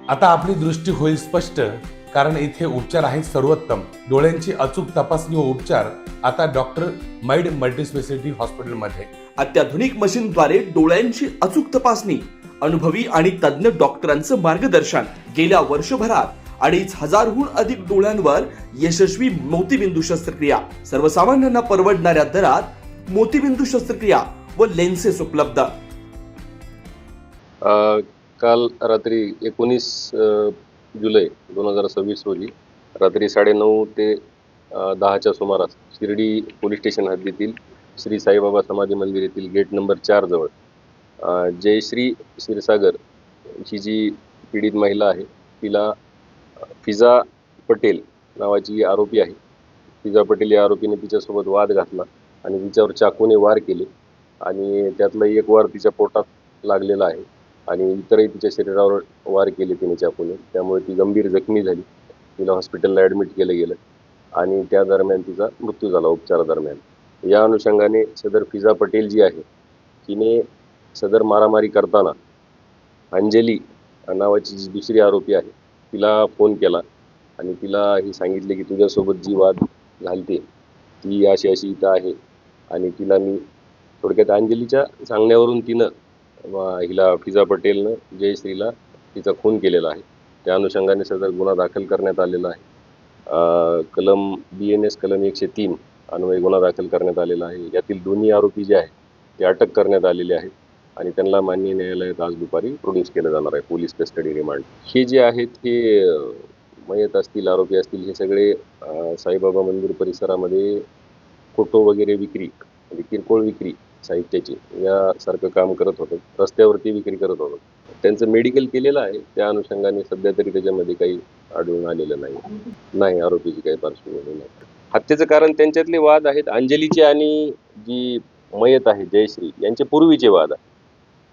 आता आपली दृष्टी होईल स्पष्ट, कारण इथे उपचार आहेत सर्वोत्तम. डोळ्यांची अचूक तपासणी व उपचार आता डॉक्टर माइड मल्टीस्पेशालिटी हॉस्पिटलमध्ये. अत्याधुनिक मशीनद्वारे डोळ्यांची अचूक तपासणी, अनुभवी आणि तज्ञ डॉक्टरांचं मार्गदर्शन. गेल्या वर्षभरात 2,500हून अधिक डोळ्यांवर यशस्वी मोतीबिंदू शस्त्रक्रिया. सर्वसामान्यांना परवडणाऱ्या दरात मोतीबिंदू शस्त्रक्रिया व लेन्सेस उपलब्ध. काल रात्री 19 जुलै 2026 रोजी रात्री 9:30 ते 10च्या सुमारास शिर्डी पोलीस स्टेशन हद्दीतील श्री साईबाबा समाधी मंदिर येथील गेट नंबर 4 जवळ जयश्री क्षीरसागर ही जी पीडित महिला आहे, तिला फिजा पटेल नावाची आरोपी आहे. फिजा पटेल या आरोपीने तिच्यासोबत वाद घातला आणि तिच्यावर चाकूने वार केले आणि त्यातला एक वार तिच्या पोटात लागलेला आहे आणि इतरही तिच्या शरीरावर वार केले तिने चाकूने. त्यामुळे ती गंभीर जखमी झाली. तिला हॉस्पिटलला ॲडमिट केलं गेलं आणि त्या दरम्यान तिचा मृत्यू झाला उपचारादरम्यान. या अनुषंगाने सदर फिजा पटेल जी आहे, तिने सदर मारामारी करताना अंजली नावाची जी दुसरी आरोपी आहे, तिला फोन केला आणि तिला हे सांगितले की तुझ्यासोबत जी वाद घालते ती अशी अशी इथं आहे आणि तिला मी थोडक्यात अंजलीच्या सांगण्यावरून तिनं हिला फिजा पटेलनं जयश्रीला तिचा खून केलेला आहे. त्या अनुषंगाने सदर गुन्हा दाखल करण्यात आलेला आहे. कलम BNS कलम 103 अन्वये गुन्हा दाखल करण्यात आलेला आहे. यातील दोन्ही आरोपी जे आहेत ते अटक करण्यात आलेले आहेत आणि त्यांना माननीय न्यायालयात आज दुपारी प्रोड्यूस केलं जाणार आहे पोलीस कस्टडी रिमांड. हे जे आहेत हे मयत असतील, आरोपी असतील, हे सगळे साईबाबा मंदिर परिसरामध्ये फोटो वगैरे विक्री म्हणजे किरकोळ विक्री साहित्याची यासारखं काम करत होतं. रस्त्यावरती विक्री करत होतं. त्यांचं मेडिकल केलेलं आहे. त्या अनुषंगाने सध्या तरी त्याच्यामध्ये काही आढळून आलेलं नाही. आरोपीची काही पार्श्वभूमी नाही. हत्येचं कारण त्यांच्यातले वाद आहेत. अंजलीचे आणि जी मयत आहे जयश्री यांचे पूर्वीचे वाद आहे.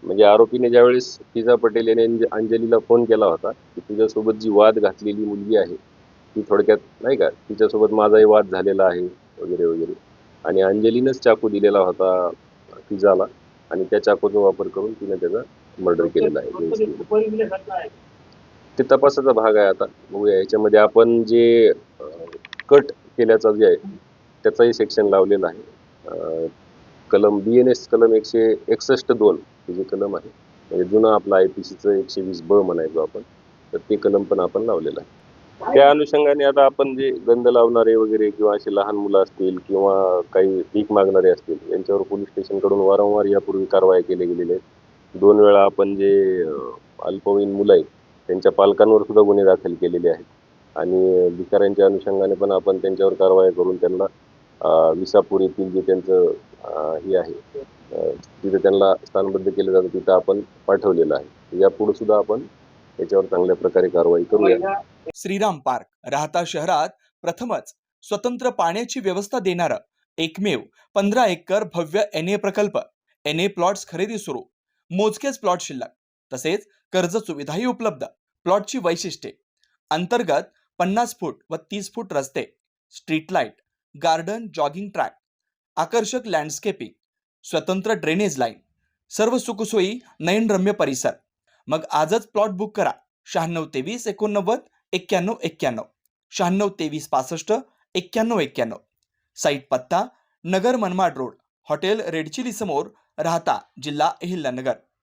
म्हणजे आरोपीने ज्यावेळेस फिजा पटेल याने अंजलीला फोन केला होता की तुझ्यासोबत जी वाद घातलेली मुलगी आहे ती थोडक्यात नाही का, तिच्यासोबत माझाही वाद झालेला आहे वगैरे वगैरे, आणि अंजलीनंच चाकू दिलेला होता फिजाला आणि त्या चाकूचा वापर करून तिने त्याचा मर्डर केलेला आहे. ते तपासाचा भाग आहे. आता बघूया याच्यामध्ये आपण जे कट केल्याचा जे आहे त्याचाही सेक्शन लावलेला आहे. कलम BNS कलम 161(2) हे जे कलम आहे म्हणजे जुनं आपलं IPCचं 120B म्हणायचो आपण, तर ते कलम पण आपण लावलेलं आहे. त्या अनुषंगाने आता आपण जे गंध लावणारे वगैरे किंवा असे लहान मुलं असतील किंवा काही भीक मागणारे असतील यांच्यावर पोलीस स्टेशनकडून वारंवार यापूर्वी कारवाई केल्या गेलेल्या आहेत. 2 वेळा आपण जे अल्पवयीन मुलं आहेत त्यांच्या पालकांवर सुद्धा गुन्हे दाखल केलेले आहेत आणि भिकाऱ्यांच्या अनुषंगाने पण आपण त्यांच्यावर कारवाई करून त्यांना विसापूर येथील जे त्यांचं हे आहे तिथे त्यांना स्थानबद्ध केलं जातं, तिथं आपण पाठवलेलं आहे. यापुढे सुद्धा आपण याच्यावर चांगल्या प्रकारे कारवाई करूया. श्रीराम पार्क राहता शहरात प्रथमच स्वतंत्र पाण्याची व्यवस्था देणारं एकमेव 15 एकर भव्य NA प्रकल्प. NA प्लॉट्स खरेदी सुरू. मोजकेच प्लॉट शिल्लक. तसेच कर्ज सुविधाही उपलब्ध. प्लॉटची वैशिष्ट्ये: अंतर्गत 50 फूट व 30 फूट रस्ते, street light, garden, jogging track, आकर्षक लँडस्केपिंग, स्वतंत्र ड्रेनेज लाईन, सर्व सुखसोयी, नयनरम्य परिसर. मग आजच प्लॉट बुक करा. 9623 89 91 91, 9623 65 91 91. साईट पत्ता: Nagar Manmad road, hotel red chilli समोर, राहता, जिल्हा अहिल्यानगर.